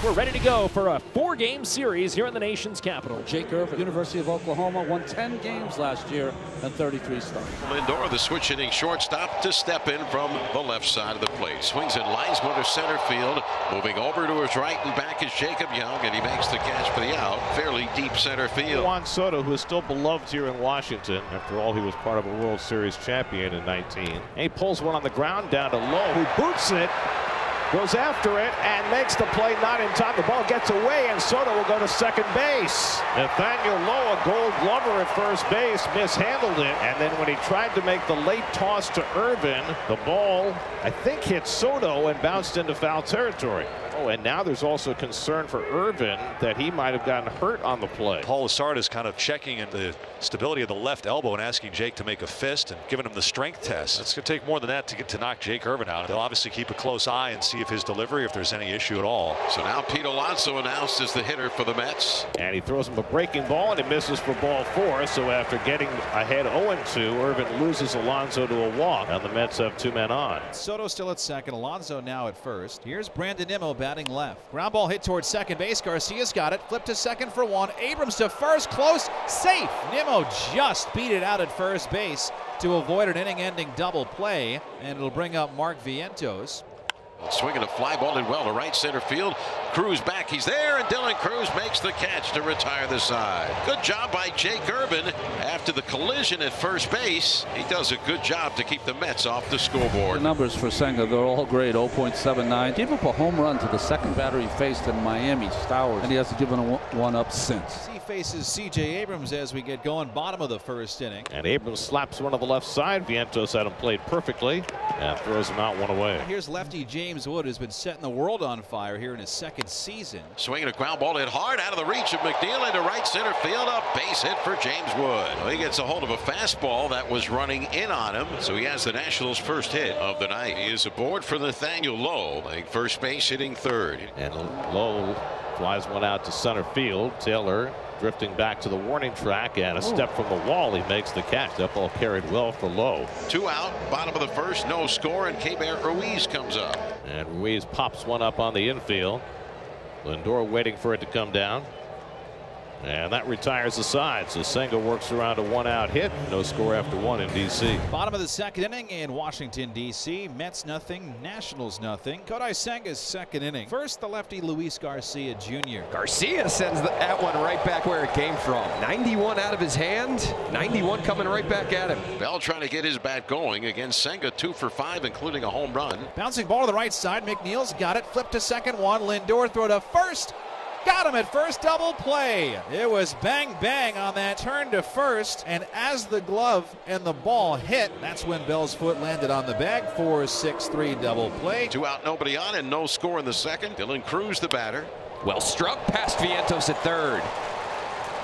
We're ready to go for a 4-game series here in the nation's capital. Jake Irvin, University of Oklahoma, won 10 games last year and 33 starts. Lindor, the switch hitting shortstop, to step in from the left side of the plate. Swings and lines one to center field. Moving over to his right and back is Jacob Young, and he makes the catch for the out. Fairly deep center field. Juan Soto, who is still beloved here in Washington. After all, he was part of a World Series champion in 19. And he pulls one on the ground down to Lowe, who boots it. Goes after it and makes the play, not in time. The ball gets away and Soto will go to second base. Nathaniel Lowe, a Gold Glover at first base, mishandled it. And then when he tried to make the late toss to Irvin, the ball, I think, hit Soto and bounced into foul territory. Oh, and now there's also concern for Irvin that he might have gotten hurt on the play. Paul Lessard is kind of checking in the stability of the left elbow and asking Jake to make a fist and giving him the strength test. It's going to take more than that to get to knock Jake Irvin out. They'll obviously keep a close eye and see if his delivery, if there's any issue at all. So now Pete Alonso announced as the hitter for the Mets. And he throws him a breaking ball and it misses for ball 4. So after getting ahead 0-2, Irvin loses Alonso to a walk. And the Mets have 2 men on. Soto still at second. Alonso now at first. Here's Brandon Nimmo batting left. Ground ball hit towards second base. Garcia's got it. Flip to second for 1. Abrams to first. Close. Safe. Nimmo just beat it out at first base to avoid an inning-ending double play. And it'll bring up Mark Vientos. Swinging a fly ball in well to right center field. Cruz back. He's there, and Dylan Cruz makes the catch to retire the side. Good job by Jake Irvin. After the collision at first base, he does a good job to keep the Mets off the scoreboard. The numbers for Senga, they're all great. 0.79. Gave up a home run to the second batter he faced in Miami, Stowers, and he hasn't given one up since. He faces C.J. Abrams as we get going, bottom of the first inning. And Abrams slaps one on the left side. Vientos had him played perfectly and throws him out 1 away. Here's lefty James Wood, who's been setting the world on fire here in his second season. Swinging a ground ball hit hard out of the reach of McNeil into right center field. A base hit for James Wood. Well, he gets a hold of a fastball that was running in on him, so he has the Nationals' first hit of the night. He is aboard for Nathaniel Lowe, playing first base, hitting third. And Lowe flies one out to center field. Taylor drifting back to the warning track, and a step from the wall, he makes the catch. That ball carried well for Lowe. 2 out, bottom of the first, no score, and Keibert Ruiz comes up. And Ruiz pops one up on the infield. Lindor waiting for it to come down. And that retires the side. So Senga works around a 1-out hit. No score after 1 in D.C. Bottom of the second inning in Washington, D.C. Mets nothing, Nationals nothing. Kodai Senga's second inning. First, the lefty Luis Garcia Jr. Garcia sends that one right back where it came from. 91 out of his hand, 91 coming right back at him. Bell trying to get his bat going against Senga, 2 for 5, including a home run. Bouncing ball to the right side. McNeil's got it. Flip to second 1. Lindor throw to first. Got him at first, double play. It was bang bang on that turn to first, and as the glove and the ball hit, that's when Bell's foot landed on the bag. 4-6-3 double play. 2 out, nobody on, and no score in the second. Dylan Cruz, the batter. Well struck past Vientos at third.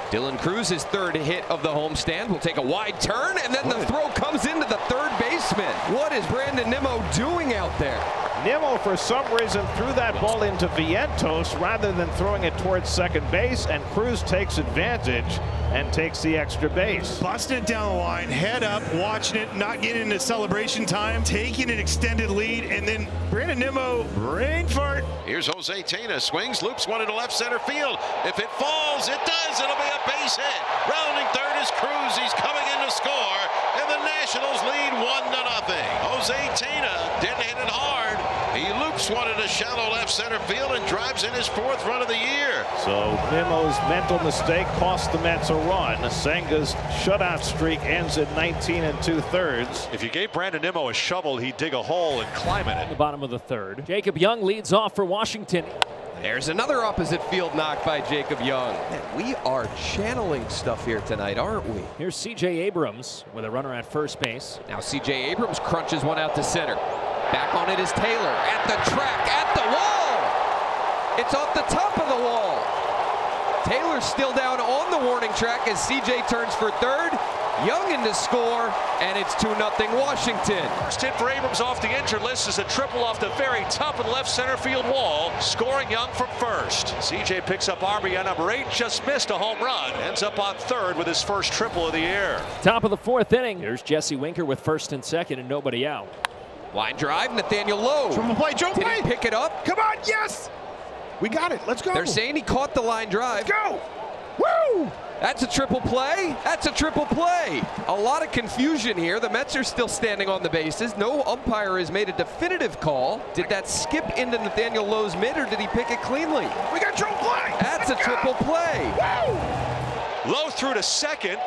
Dylan Cruz's third hit of the homestand will take a wide turn, and then the throw comes into the third baseman. What is Brandon Nimmo doing out there? Nimmo, for some reason, threw that ball into Vientos rather than throwing it towards second base, and Cruz takes advantage and takes the extra base. Busting it down the line, head up, watching it, not getting into celebration time, taking an extended lead, and then Brandon Nimmo, brain fart. Here's Jose Tena, swings, loops one into left center field. If it falls, it does. It'll be a base hit. Rounding third is Cruz. He's coming in to score, and the Nationals lead 1-0. Jose Tena didn't hit it hard. He loops one into shallow left center field and drives in his 4th run of the year. So Nimmo's mental mistake cost the Mets a run. Senga's shutout streak ends at 19 2/3. If you gave Brandon Nimmo a shovel, he'd dig a hole and climb in it. The bottom of the third. Jacob Young leads off for Washington. There's another opposite field knock by Jacob Young. Man, we are channeling stuff here tonight, aren't we? Here's C.J. Abrams with a runner at first base. Now C.J. Abrams crunches one out to center. Back on it is Taylor at the track, at the wall. It's off the top of the wall. Taylor's still down on the warning track as C.J. turns for third. Young in to score, and it's 2-0 Washington. First hit for Abrams off the injured list is a triple off the very top of the left center field wall, scoring Young from first. CJ picks up RBI number 8, just missed a home run, ends up on third with his first triple of the year. Top of the 4th inning. Here's Jesse Winker with first and second and nobody out. Line drive, Nathaniel Lowe. From the plate, Joe. Did he pick it up? Come on, yes! We got it. Let's go. They're saying he caught the line drive. Let's go. Woo! That's a triple play. That's a triple play. A lot of confusion here. The Mets are still standing on the bases. No umpire has made a definitive call. Did that skip into Nathaniel Lowe's mid, or did he pick it cleanly? We got triple play. That's a triple play. Woo! Lowe threw to second.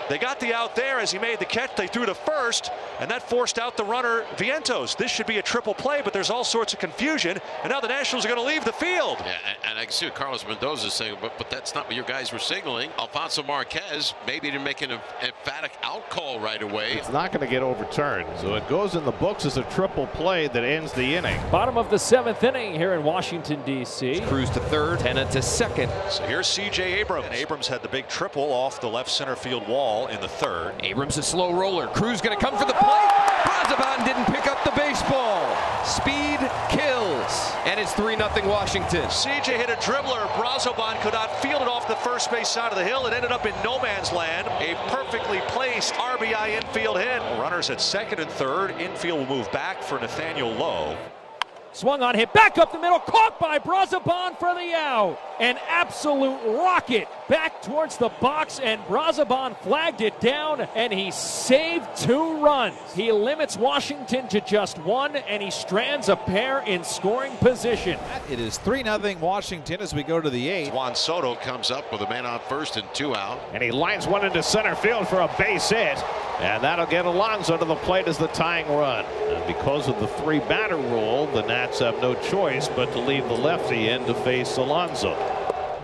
They got the out there as he made the catch. They threw to first, and that forced out the runner Vientos. This should be a triple play, but there's all sorts of confusion, and now the Nationals are going to leave the field. Yeah, and I can see what Carlos Mendoza is saying, but that's not what your guys were signaling. Alfonso Marquez maybe to make an emphatic out call right away. It's not going to get overturned, so it goes in the books as a triple play that ends the inning. Bottom of the 7th inning here in Washington, D.C. Cruz to third, Tena to second. So here's C.J. Abrams. And Abrams had the big triple off the left center field wall in the third. Abrams a slow roller. Cruz going to come for the plate. Brazoban didn't pick up the baseball. Speed kills. And it's 3-0 Washington. CJ hit a dribbler. Brazoban could not field it off the first base side of the hill. It ended up in no man's land. A perfectly placed RBI infield hit. Runners at second and third. Infield will move back for Nathaniel Lowe. Swung on, hit back up the middle, caught by Brazoban for the out. An absolute rocket back towards the box, and Brazoban flagged it down, and he saved 2 runs. He limits Washington to just 1, and he strands a pair in scoring position. It is 3-0 Washington as we go to the 8th. Juan Soto comes up with a man on first and 2 out. And he lines one into center field for a base hit. And that'll get Alonso to the plate as the tying run. And because of the 3-batter rule, the Nats have no choice but to leave the lefty in to face Alonso.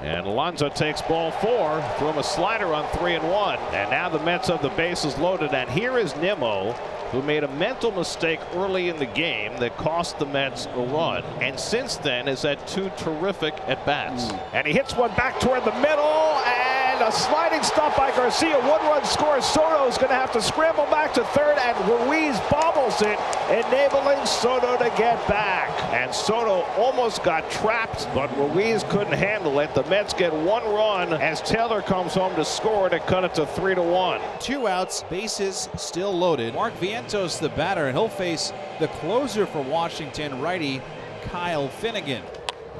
And Alonso takes ball 4, threw him a slider on 3-1. And now the Mets have the bases loaded. And here is Nimmo, who made a mental mistake early in the game that cost the Mets a run. And since then has had 2 terrific at-bats. And he hits one back toward the middle, and a sliding stop by Garcia. 1-run score. Soto's going to have to scramble back to third, and Ruiz bobbles it, enabling Soto to get back. And Soto almost got trapped, but Ruiz couldn't handle it. The Mets get 1 run as Taylor comes home to score to cut it to 3-1. 2 outs, bases still loaded. Mark Vientos the batter, and he'll face the closer for Washington, righty Kyle Finnegan.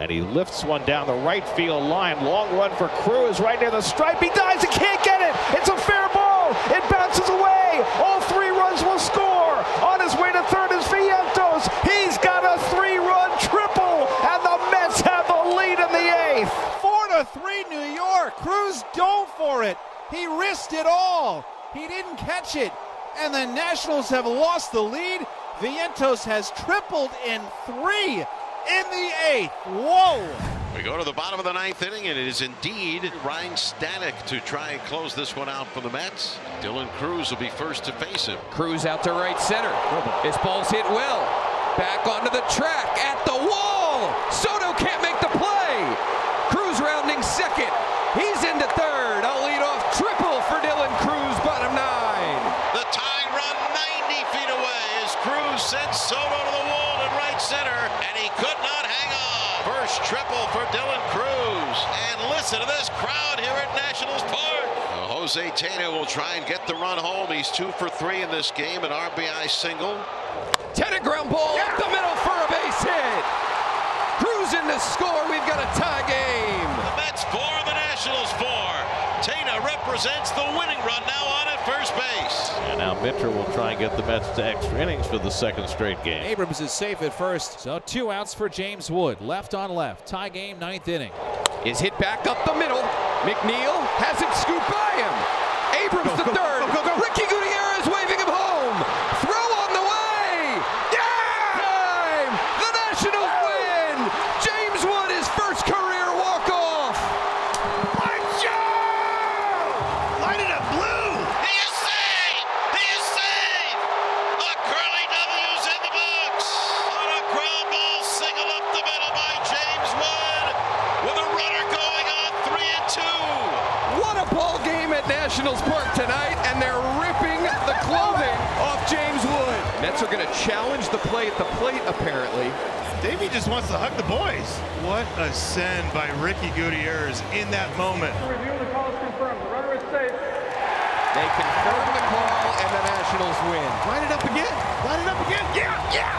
And he lifts one down the right field line. Long run for Cruz right near the stripe. He dives. He can't get it. It's a fair ball. It bounces away. All 3 runs will score. On his way to third is Vientos. He's got a 3-run triple. And the Mets have the lead in the 8th. 4-3 New York. Cruz dove for it. He risked it all. He didn't catch it. And the Nationals have lost the lead. Vientos has tripled in 3. In the 8th. Whoa! We go to the bottom of the 9th inning, and it is indeed Ryan Stanek to try and close this one out for the Mets. Dylan Cruz will be first to face him. Cruz out to right center. His ball's hit well. Back onto the track at the wall. Soto can't make the play. Cruz rounding second. He's into third. A leadoff triple for Dylan Cruz, bottom 9. The tying run 90 feet away as Cruz sends Soto to the wall in right center, and he could not hang on. First triple for Dylan Cruz. And listen to this crowd here at Nationals Park. Jose Tena will try and get the run home. He's 2 for 3 in this game, an RBI single. Tena ground ball up the middle for a base hit. Cruz in to score. We've got a tie game. The Mets 4, the Nationals 4. Tena represents the winning run now on at first base. And now Mitchell will try and get the Mets to extra innings for the 2nd straight game. Abrams is safe at first. So 2 outs for James Wood. Left on left. Tie game, 9th inning. Is hit back up the middle. McNeil has it scooped by him. Abrams to third. Ricky Gutierrez waving him home. Throw on the way. Yeah! Time. The Nationals win. James Wood, his first career walk-off. Light it up blue. He is safe! He is safe! A curly W's in the box! On a ground ball single up the middle by James Wood with a runner going on 3-2. What a ball game at Nationals Park tonight, and they're ripping the clothing off James Wood. Mets are going to challenge the play at the plate, apparently. Davey just wants to hug the boys. What a send by Ricky Gutierrez in that moment. They confirm the call, and the Nationals win. Line it up again. Line it up again. Yeah, yeah.